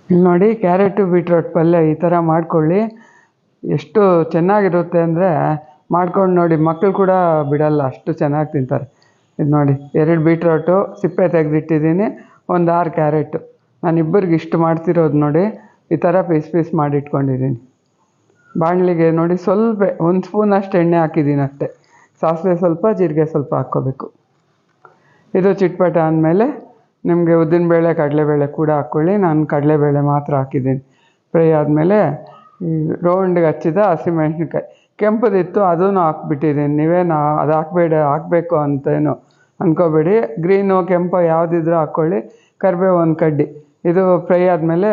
ಇಲ್ಲಿ ನೋಡಿ carrot beetroot ಪಲ್ಯ ಈ ಥರ ಮಾಡ್ಕೊಳ್ಳಿ. ಎಷ್ಟು ಚೆನ್ನಾಗಿರುತ್ತೆ ಅಂದರೆ ಮಾಡ್ಕೊಂಡು ನೋಡಿ, ಮಕ್ಕಳು ಕೂಡ ಬಿಡಲ್ಲ, ಅಷ್ಟು ಚೆನ್ನಾಗಿ ತಿಂತಾರೆ. ಇದು ನೋಡಿ 2 ಬೀಟ್ರೋಟು ಸಿಪ್ಪೆ ತೆಗೆದಿಟ್ಟಿದ್ದೀನಿ, ಒಂದು 6 ಕ್ಯಾರೆಟು. ನಾನು ಇಬ್ಬರಿಗೆ ಇಷ್ಟು ಮಾಡ್ತಿರೋದು ನೋಡಿ. ಈ ಥರ ಪೀಸ್ ಮಾಡಿಟ್ಕೊಂಡಿದ್ದೀನಿ. ಬಾಣಲಿಗೆ ನೋಡಿ ಸ್ವಲ್ಪ 1 ಸ್ಪೂನಷ್ಟು ಎಣ್ಣೆ ಹಾಕಿದ್ದೀನಿ ಅಷ್ಟೇ. ಸಾಸಿವೆ ಸ್ವಲ್ಪ, ಜೀರಿಗೆ ಸ್ವಲ್ಪ ಹಾಕ್ಕೋಬೇಕು. ಇದು ಚಿಟ್ಪಟ ಅಂದಮೇಲೆ ನಿಮಗೆ ಉದ್ದಿನಬೇಳೆ ಕಡಲೆಬೇಳೆ ಕೂಡ ಹಾಕ್ಕೊಳ್ಳಿ. ನಾನು ಕಡಲೆಬೇಳೆ ಮಾತ್ರ ಹಾಕಿದ್ದೀನಿ. ಫ್ರೈ ಆದಮೇಲೆ ಈ ರೌಂಡ್ಗೆ ಹಚ್ಚಿದ ಹಸಿಮೆಣ್ಸಿನ್ಕಾಯಿ ಕೆಂಪುದಿತ್ತು, ಅದೂ ಹಾಕ್ಬಿಟ್ಟಿದ್ದೀನಿ. ನೀವೇನು ಅದು ಹಾಕಬೇಕು ಅಂತೇನು ಅಂದ್ಕೋಬೇಡಿ. ಗ್ರೀನು ಕೆಂಪು ಯಾವುದಿದ್ರೂ ಹಾಕ್ಕೊಳ್ಳಿ. ಕರಿಬೇವು 1 ಕಡ್ಡಿ. ಇದು ಫ್ರೈ ಆದಮೇಲೆ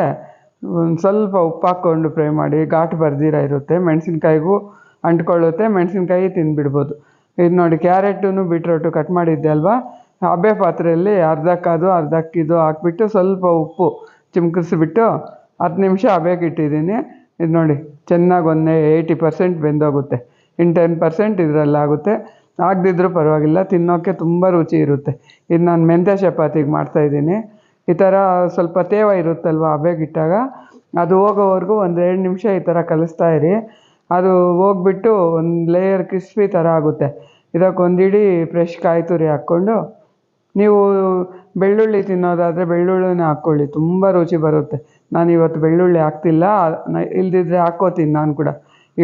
ಒಂದು ಸ್ವಲ್ಪ ಉಪ್ಪು ಹಾಕ್ಕೊಂಡು ಫ್ರೈ ಮಾಡಿ. ಘಾಟು ಬರ್ದಿರ ಇರುತ್ತೆ, ಮೆಣಸಿನ್ಕಾಯಿಗೂ ಅಂಟ್ಕೊಳ್ಳುತ್ತೆ, ಮೆಣಸಿನ್ಕಾಯಿ ತಿಂದುಬಿಡ್ಬೋದು. ಇದು ನೋಡಿ ಕ್ಯಾರೆಟು ಬೀಟ್ರೋಟು ಕಟ್ ಮಾಡಿದ್ದೆ ಅಲ್ವಾ, ಹಬೆ ಪಾತ್ರೆಯಲ್ಲಿ ಅರ್ಧಕ್ಕೆ ಇದು ಹಾಕ್ಬಿಟ್ಟು ಸ್ವಲ್ಪ ಉಪ್ಪು ಚಿಮ್ಕಿಸ್ಬಿಟ್ಟು 10 ನಿಮಿಷ ಹಬೆಗೆ ಇಟ್ಟಿದ್ದೀನಿ. ಇದು ನೋಡಿ ಚೆನ್ನಾಗಿ 80% ಬೆಂದೋಗುತ್ತೆ. ಇನ್ನು 10% ಇದರಲ್ಲಾಗುತ್ತೆ. ಆಗದಿದ್ರೂ ಪರವಾಗಿಲ್ಲ, ತಿನ್ನೋಕ್ಕೆ ತುಂಬ ರುಚಿ ಇರುತ್ತೆ. ಇದು ನಾನು ಮೆಂತ್ಯ ಚಪಾತಿಗೆ ಮಾಡ್ತಾಯಿದ್ದೀನಿ. ಈ ಥರ ಸ್ವಲ್ಪ ತೇವ ಇರುತ್ತಲ್ವ ಹಬೆಗಿಟ್ಟಾಗ, ಅದು ಹೋಗೋವರೆಗೂ 1-2 ನಿಮಿಷ ಈ ಥರ ಕಲಿಸ್ತಾ ಇರಿ. ಅದು ಹೋಗ್ಬಿಟ್ಟು ಒಂದು ಲೇಯರ್ ಕ್ರಿಸ್ಪಿ ಥರ ಆಗುತ್ತೆ. ಇದಕ್ಕೊಂದು ಇಡೀ ಫ್ರೆಶ್ ಕಾಯಿ ತುರಿ ಹಾಕ್ಕೊಂಡು, ನೀವು ಬೆಳ್ಳುಳ್ಳಿ ತಿನ್ನೋದಾದರೆ ಬೆಳ್ಳುಳ್ಳಿನೇ ಹಾಕ್ಕೊಳ್ಳಿ, ತುಂಬ ರುಚಿ ಬರುತ್ತೆ. ನಾನು ಇವತ್ತು ಬೆಳ್ಳುಳ್ಳಿ ಹಾಕ್ತಿಲ್ಲ, ಇಲ್ದಿದ್ರೆ ಹಾಕ್ಕೋತೀನಿ. ನಾನು ಕೂಡ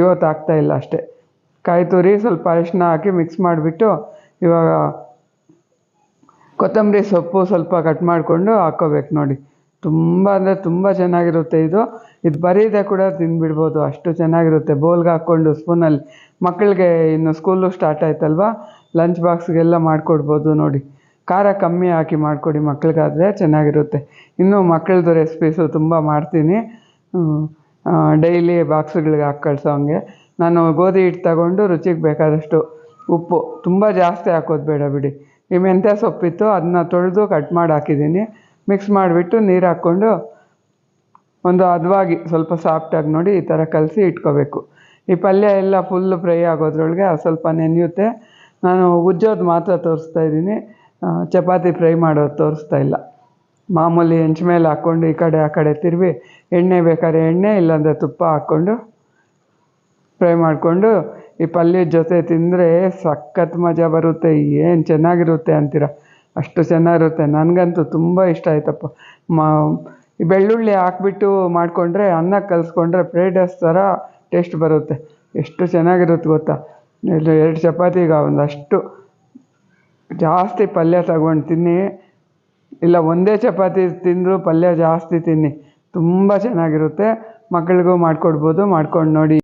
ಇವತ್ತು ಹಾಕ್ತಾಯಿಲ್ಲ ಅಷ್ಟೇ. ಕಾಯಿ ತುರಿ ಸ್ವಲ್ಪ ಅರಿಶಿನ ಹಾಕಿ ಮಿಕ್ಸ್ ಮಾಡಿಬಿಟ್ಟು, ಇವಾಗ ಕೊತ್ತಂಬರಿ ಸೊಪ್ಪು ಸ್ವಲ್ಪ ಕಟ್ ಮಾಡಿಕೊಂಡು ಹಾಕ್ಕೋಬೇಕು ನೋಡಿ. ತುಂಬ ಅಂದರೆ ತುಂಬ ಚೆನ್ನಾಗಿರುತ್ತೆ ಇದು ಬರೀದೆ ಕೂಡ ತಿಂದುಬಿಡ್ಬೋದು, ಅಷ್ಟು ಚೆನ್ನಾಗಿರುತ್ತೆ. ಬೋಲ್ಗೆ ಹಾಕ್ಕೊಂಡು ಸ್ಪೂನಲ್ಲಿ ಮಕ್ಕಳಿಗೆ ಇನ್ನು ಸ್ಕೂಲು ಸ್ಟಾರ್ಟ್ ಆಯ್ತಲ್ವ, ಲಂಚ್ ಬಾಕ್ಸ್ಗೆಲ್ಲ ಮಾಡಿಕೊಡ್ಬೋದು ನೋಡಿ. ಖಾರ ಕಮ್ಮಿ ಹಾಕಿ ಮಾಡಿಕೊಡಿ ಮಕ್ಕಳಿಗಾದರೆ ಚೆನ್ನಾಗಿರುತ್ತೆ. ಇನ್ನೂ ಮಕ್ಕಳದ್ದು ರೆಸಿಪೀಸು ತುಂಬ ಮಾಡ್ತೀನಿ, ಡೈಲಿ ಬಾಕ್ಸ್ಗಳಿಗೆ ಹಾಕಿ ಕಳಿಸೋ ಹಂಗೆ. ನಾನು ಗೋಧಿ ಹಿಟ್ಟು ತಗೊಂಡು ರುಚಿಗೆ ಬೇಕಾದಷ್ಟು ಉಪ್ಪು, ತುಂಬ ಜಾಸ್ತಿ ಹಾಕೋದು ಬೇಡ ಬಿಡಿ. ಈ ಮೆಂತ್ಯ ಸೊಪ್ಪಿತ್ತು, ಅದನ್ನ ತೊಳೆದು ಕಟ್ ಮಾಡಿ ಹಾಕಿದ್ದೀನಿ. ಮಿಕ್ಸ್ ಮಾಡಿಬಿಟ್ಟು ನೀರು ಹಾಕ್ಕೊಂಡು ಒಂದು ಹದವಾಗಿ ಸ್ವಲ್ಪ ಸಾಫ್ಟಾಗಿ ನೋಡಿ ಈ ಥರ ಕಲಸಿ ಇಟ್ಕೋಬೇಕು. ಈ ಪಲ್ಯ ಎಲ್ಲ ಫುಲ್ಲು ಫ್ರೈ ಆಗೋದ್ರೊಳಗೆ ಸ್ವಲ್ಪ ನೆನೆಯುತ್ತೆ. ನಾನು ಉಜ್ಜೋದು ಮಾತ್ರ ತೋರಿಸ್ತಾ ಇದ್ದೀನಿ, ಚಪಾತಿ ಫ್ರೈ ಮಾಡೋದು ತೋರಿಸ್ತಾ ಇಲ್ಲ. ಮಾಮೂಲಿ ಹೆಂಚ ಮೇಲೆ ಹಾಕ್ಕೊಂಡು ಈ ಕಡೆ ಆ ಕಡೆ ತಿರುವಿ, ಎಣ್ಣೆ ಬೇಕಾದ್ರೆ ಎಣ್ಣೆ, ಇಲ್ಲಾಂದರೆ ತುಪ್ಪ ಹಾಕ್ಕೊಂಡು ಫ್ರೈ ಮಾಡಿಕೊಂಡು ಈ ಪಲ್ಯದ ಜೊತೆ ತಿಂದರೆ ಸಖತ್ ಮಜಾ ಬರುತ್ತೆ. ಏನು ಚೆನ್ನಾಗಿರುತ್ತೆ ಅಂತೀರ, ಅಷ್ಟು ಚೆನ್ನಾಗಿರುತ್ತೆ. ನನಗಂತೂ ತುಂಬ ಇಷ್ಟ ಆಯ್ತಪ್ಪ. ಈ ಬೆಳ್ಳುಳ್ಳಿ ಹಾಕ್ಬಿಟ್ಟು ಮಾಡಿಕೊಂಡ್ರೆ, ಅನ್ನಕ್ಕೆ ಕಲಿಸ್ಕೊಂಡ್ರೆ ಫ್ರೈಡ್ ರೈಸ್ ಥರ ಟೇಸ್ಟ್ ಬರುತ್ತೆ. ಎಷ್ಟು ಚೆನ್ನಾಗಿರುತ್ತೆ ಗೊತ್ತಾ. 2 ಚಪಾತಿಗೆ ಒಂದಷ್ಟು ಜಾಸ್ತಿ ಪಲ್ಯ ತಗೊಂಡು ತಿನ್ನಿ, ಇಲ್ಲ ಒಂದೇ ಚಪಾತಿ ತಿಂದರೂ ಪಲ್ಯ ಜಾಸ್ತಿ ತಿನ್ನಿ, ತುಂಬ ಚೆನ್ನಾಗಿರುತ್ತೆ. ಮಕ್ಕಳಿಗೂ ಮಾಡಿಕೊಡ್ಬೋದು, ಮಾಡ್ಕೊಂಡು ನೋಡಿ.